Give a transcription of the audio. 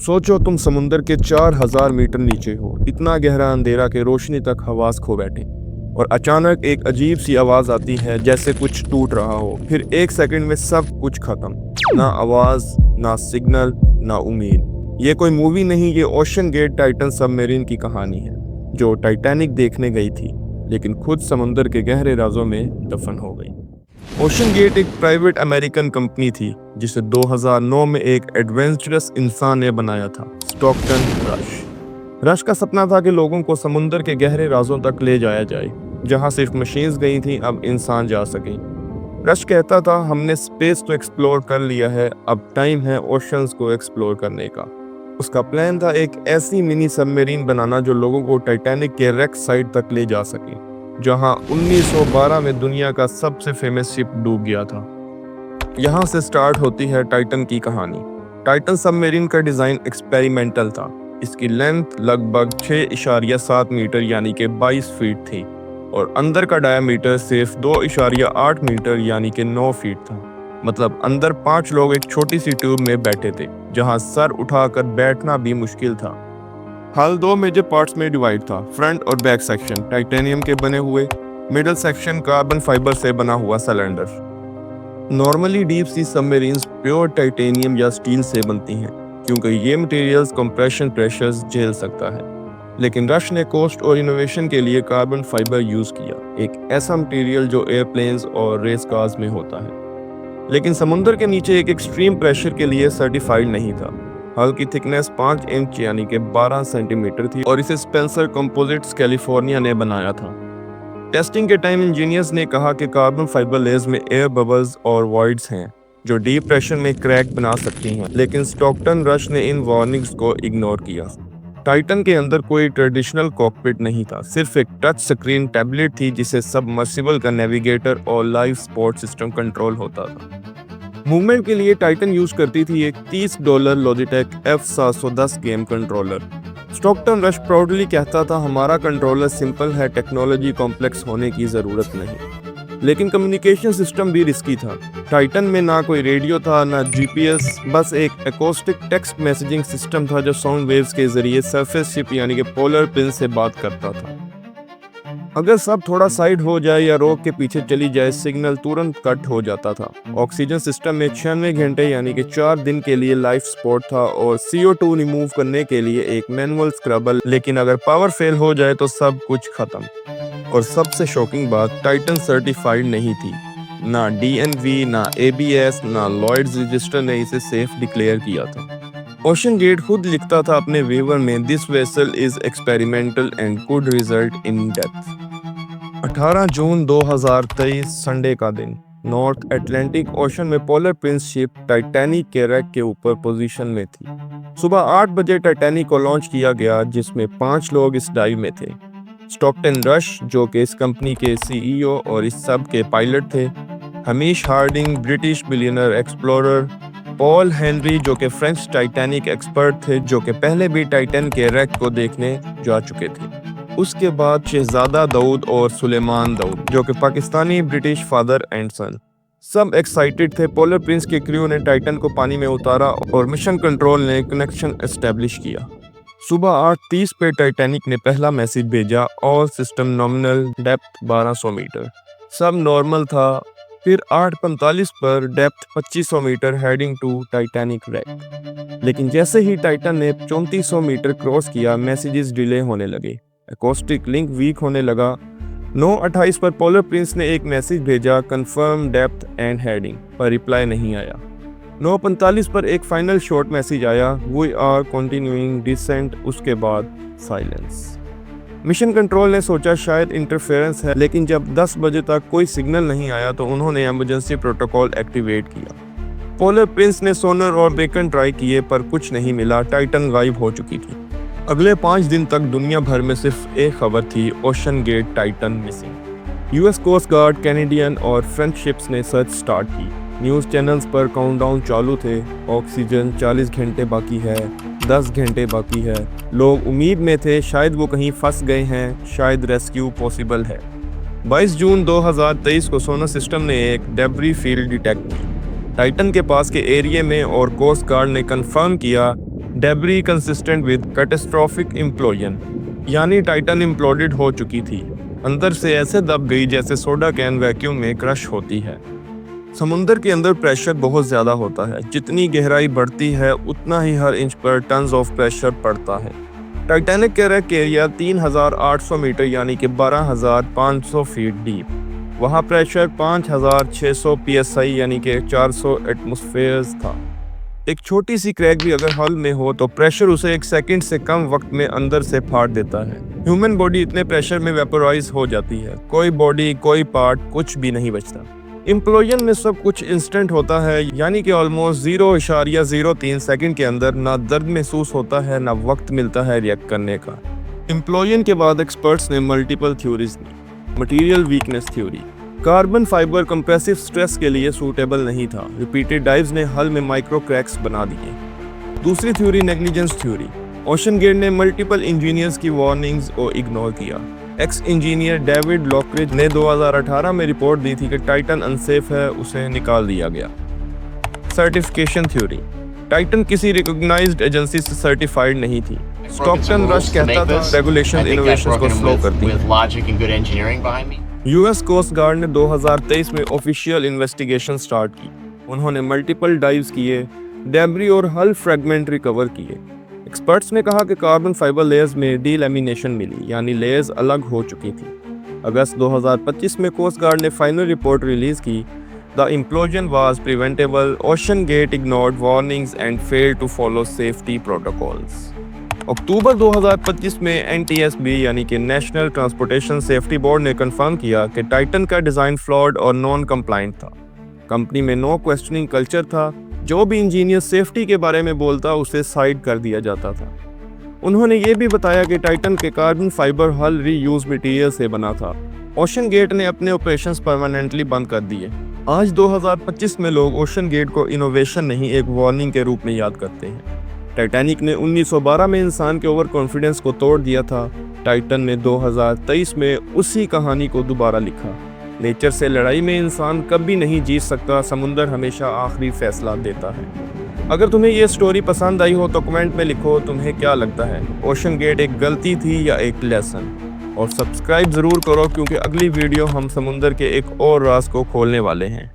सोचो तुम समुंदर के 4000 मीटर नीचे हो, इतना गहरा अंधेरा के रोशनी तक हवास खो बैठे और अचानक एक अजीब सी आवाज आती है जैसे कुछ टूट रहा हो। फिर एक सेकंड में सब कुछ खत्म, ना आवाज, ना सिग्नल, ना उम्मीद। ये कोई मूवी नहीं, ये ओशन गेट टाइटन सबमरीन की कहानी है जो टाइटैनिक देखने गई थी लेकिन खुद समुंदर के गहरे राजों में दफन हो गई। ओशन गेट एक प्राइवेट अमेरिकन कंपनी थी जिसे 2009 में एक एडवेंचरस इंसान ने बनाया था, स्टॉकटन रश। रश का सपना था कि लोगों को समुंदर के गहरे राजों तक ले जाया जाए, जहां सिर्फ मशीन्स गई थी अब इंसान जा सके। रश कहता था हमने स्पेस तो एक्सप्लोर कर लिया है, अब टाइम है ओशंस को एक्सप्लोर करने का। उसका प्लान था एक ऐसी मिनी सबमरीन बनाना जो लोगों को टाइटैनिक के रेक साइट तक ले जा सके, जहां 1912 में दुनिया का सबसे फेमस शिप डूब गया था। यहां से स्टार्ट होती है टाइटन की कहानी। टाइटन सबमरीन का डिज़ाइन एक्सपेरिमेंटल था। इसकी लेंथ लगभग 6.7 मीटर यानी कि 22 फीट थी और अंदर का डायमीटर सिर्फ 2.8 मीटर यानी कि 9 फीट था। मतलब अंदर 5 लोग एक छोटी सी ट्यूब में बैठे थे, जहां सर उठाकर बैठना भी मुश्किल था। हल 2 मेजर पार्ट्स में डिवाइड था, फ्रंट और बैक सेक्शन टाइटेनियम के बने हुए, मिडिल सेक्शन कार्बन फाइबर से बना हुआ cylinder. Normally deep sea submarines pure titanium या स्टील से बनती हैं क्योंकि ये मटेरियल्स कंप्रेशन प्रेशर्स झेल सकता है, लेकिन रश ने कॉस्ट और इनोवेशन के लिए कार्बन फाइबर यूज किया, एक ऐसा मटेरियल जो एयरप्लेन्स और रेस कार्स में होता है, लेकिन समुंदर के नीचे एक एक्सट्रीम प्रेशर के लिए सर्टिफाइड नहीं था। हल की थिकनेस 5 इंच यानी कि 12 सेंटीमीटर थी और इसे स्पेंसर कंपोजिट्स कैलिफोर्निया ने बनाया था। टेस्टिंग के टाइम इंजीनियर्स ने कहा कि कार्बन फाइबर लेयर्स में एयर बबल्स और वॉइड्स हैं जो डीप प्रेशर में क्रैक बना सकती हैं, लेकिन स्टॉकटन रश ने इन वार्निंग्स को इग्नोर किया। टाइटन के अंदर कोई ट्रेडिशनल कॉकपिट नहीं था, सिर्फ एक टच स्क्रीन टैबलेट थी जिसे सबमर्सिबल का नेविगेटर और लाइव सपोर्ट सिस्टम कंट्रोल होता था। मूवमेंट के लिए टाइटन यूज करती थी एक $30 Logitech F710 game controller. Stockton rush proudly कहता था हमारा कंट्रोलर सिंपल है, टेक्नोलॉजी कॉम्प्लेक्स होने की जरूरत नहीं। लेकिन कम्युनिकेशन सिस्टम भी रिस्की था। टाइटन में ना कोई रेडियो था, ना जीपीएस, बस एक एकॉस्टिक टेक्स्ट मैसेजिंग सिस्टम था जो साउंड वेव्स के जरिए सरफेस शिप यानी कि पोलर पिन से बात करता था। अगर सब थोड़ा साइड हो जाए या रॉक के पीछे चली जाए, सिग्नल तुरंत कट हो जाता था। ऑक्सीजन सिस्टम में 96 घंटे यानी कि 4 दिन के लिए लाइफ सपोर्ट था और CO2 रिमूव करने के लिए एक मैनुअल स्क्रबर, लेकिन अगर पावर फेल हो जाए तो सब कुछ खत्म। और सबसे शॉकिंग बात, टाइटन सर्टिफाइड नहीं थी, ना DNV, ना ABS, ना लॉयड्स रजिस्टर ने इसे सेफ डिक्लेयर किया था। ओशन गेट खुद लिखता था अपने वेवर में, this vessel is experimental and could result in death. 18 June 2023 Sunday का दिन, नॉर्थ अटलांटिक ओशन में पोलर प्रिंस शिप टाइटैनिक के रैक के ऊपर पोजीशन में थी। सुबह 8 बजे टाइटैनिक को लॉन्च किया गया जिसमें 5 लोग इस डाइव में थे। स्टॉकटन रश जो कि इस कंपनी के CEO और इस सब के पायलट थे, Hamish Harding British billionaire explorer, Paul Henry जो कि फ्रेंच टाइटैनिक एक्सपर्ट थे जो कि पहले भी टाइटन के रैक को देखने जा चुके थे। उसके बाद शहजादा दाऊद और सुलेमान दाऊद जो कि Pakistani British father and son. सब एक्साइटेड थे। पोलर प्रिंस के क्रू ने टाइटन को पानी में उतारा और मिशन कंट्रोल ने कनेक्शन एस्टेब्लिश किया। सुबह 8:30 पे टाइटैनिक ने पहला मैसेज भेजा, all system nominal, depth 1200 metre. सब नॉर्मल था। फिर 8:45 पर depth 2500 metre, heading to Titanic wreck. लेकिन जैसे ही टाइटन ने 3400 मीटर क्रॉस किया, मैसेजेस डिले होने लगे, एकॉस्टिक लिंक वीक होने लगा। 9:28 पर पोलर प्रिंस ने एक मैसेज भेजा, कंफर्म डेप्थ एंड हेडिंग, पर रिप्लाई नहीं आया। 9:45 पर एक फाइनल शॉर्ट मैसेज आया, वी आर कंटिन्यूइंग डिसेंट। उसके बाद साइलेंस। मिशन कंट्रोल ने सोचा शायद इंटरफेरेंस है, लेकिन जब 10 बजे तक कोई सिग्नल नहीं आया तो उन्होंने इमरजेंसी प्रोटोकॉल एक्टिवेट किया। पोलर प्रिंस ने सोनर और बेकन ट्राई किए पर कुछ नहीं मिला, टाइटन गायब हो चुकी थी। अगले 5 दिन तक दुनिया भर में सिर्फ एक खबर थी, OceanGate Titan missing. US coast guard, Canadian और फ्रेंच शिप्स ने सर्च स्टार्ट की। न्यूज़ चैनल्स पर काउंटडाउन चालू थे, ऑक्सीजन 40 घंटे बाकी है, 10 घंटे बाकी है। लोग उम्मीद में थे शायद वो कहीं फंस गए हैं, शायद रेस्क्यू पॉसिबल है। 22 जून 2023 को सोनर सिस्टम ने एक डेब्री फील्ड डिटेक्ट की टाइटन के पास के एरिया में और कोस्ट गार्ड ने कंफर्म किया debris consistent with catastrophic implosion, यानी टाइटन इम्प्लोडेड हो चुकी थी, अंदर से ऐसे दब गई जैसे सोडा कैन वैक्यूम में क्रश होती है। समुंदर के अंदर प्रेशर बहुत ज़्यादा होता है, जितनी गहराई बढ़ती है उतना ही हर इंच पर टन्स ऑफ प्रेशर पड़ता है। टाइटैनिक का रैक एरिया 3800 मीटर यानी कि 12500 फीट डीप। वहाँ प्रेशर 5600 psi यानी कि 400 एटमॉस्फेयर्स था। एक छोटी सी क्रैक भी अगर हल में हो तो प्रेशर उसे एक सेकंड से कम वक्त में अंदर से फाड़ देता है। ह्यूमन बॉडी इतने प्रेशर में वेपोराइज हो जाती है, कोई बॉडी कोई पार्ट कुछ भी नहीं बचता। इम्प्लोजन में सब कुछ इंस्टेंट होता है, यानी कि ऑलमोस्ट 0.03 सेकंड के अंदर ना दर्द महसूस होता है ना वक्त मिलता है रिएक्ट करने का। इम्प्लोजन के बाद एक्सपर्ट्स ने मल्टीपल थ्योरीज दी। Material weakness theory, carbon fibre compressive stress के लिए सूटेबल नहीं था, रिपीटेड डाइव्स ने हल में माइक्रो क्रैक्स बना दिए। दूसरी theory negligence theory, OceanGate ने मल्टीपल इंजीनियर्स की वार्निंग्स को इग्नोर किया। एक्स इंजीनियर डेविड लॉकरिज ने 2018 में रिपोर्ट दी थी कि टाइटन अनसेफ है, उसे निकाल दिया गया। सर्टिफिकेशन थ्योरी, टाइटन किसी रिकॉग्नाइज्ड एजेंसी से सर्टिफाइड नहीं थी। स्टॉकटन रश कहता था रेगुलेशन इनोवेशन को स्लो करती है। यूएस कोस्ट गार्ड ने 2023 में ऑफिशियल इन्वेस्टिगेशन स्टार्ट की। उन्होंने मल्टीपल डाइव्स किए, डेब्री और हल फ्रेगमेंट रिकवर किए। एक्सपर्ट्स ने कहा कि कार्बन फाइबर लेयर्स में डीलैमिनेशन मिली, यानी लेयर्स अलग हो चुकी थी। अगस्त 2025 में कोस्ट गार्ड ने फाइनल रिपोर्ट रिलीज की। The implosion was preventable, OceanGate ignored warnings and failed to follow safety protocols. अक्टूबर 2025 में एनटीएसबी यानी कि नेशनल ट्रांसपोर्टेशन सेफ्टी बोर्ड ने कंफर्म किया कि टाइटन का डिज़ाइन फ्लॉड और नॉन कंप्लायंट था। कंपनी में नो क्वेश्चनिंग कल्चर था, जो भी इंजीनियर सेफ्टी के बारे में बोलता उसे साइड कर दिया जाता था। उन्होंने ये भी बताया कि टाइटन के कार्बन फाइबर हल रीयूज मटेरियल से बना था। ओशन गेट ने अपने ऑपरेशंस परमानेंटली बंद कर दिए। आज 2025 में लोग ओशन गेट को इनोवेशन नहीं एक वार्निंग के रूप में याद करते हैं। टाइटैनिक ने 1912 में इंसान के ओवर कॉन्फिडेंस को तोड़ दिया था। टाइटन ने 2023 में उसी कहानी को दोबारा लिखा। नेचर से लड़ाई में इंसान कभी नहीं जीत सकता, समुंदर हमेशा आखिरी फैसला देता है। अगर तुम्हें ये स्टोरी पसंद आई हो तो कमेंट में लिखो तुम्हें क्या लगता है, ओशन गेट एक गलती थी या एक लेसन। और सब्सक्राइब ज़रूर करो क्योंकि अगली वीडियो हम समुंदर के एक और राज को खोलने वाले हैं।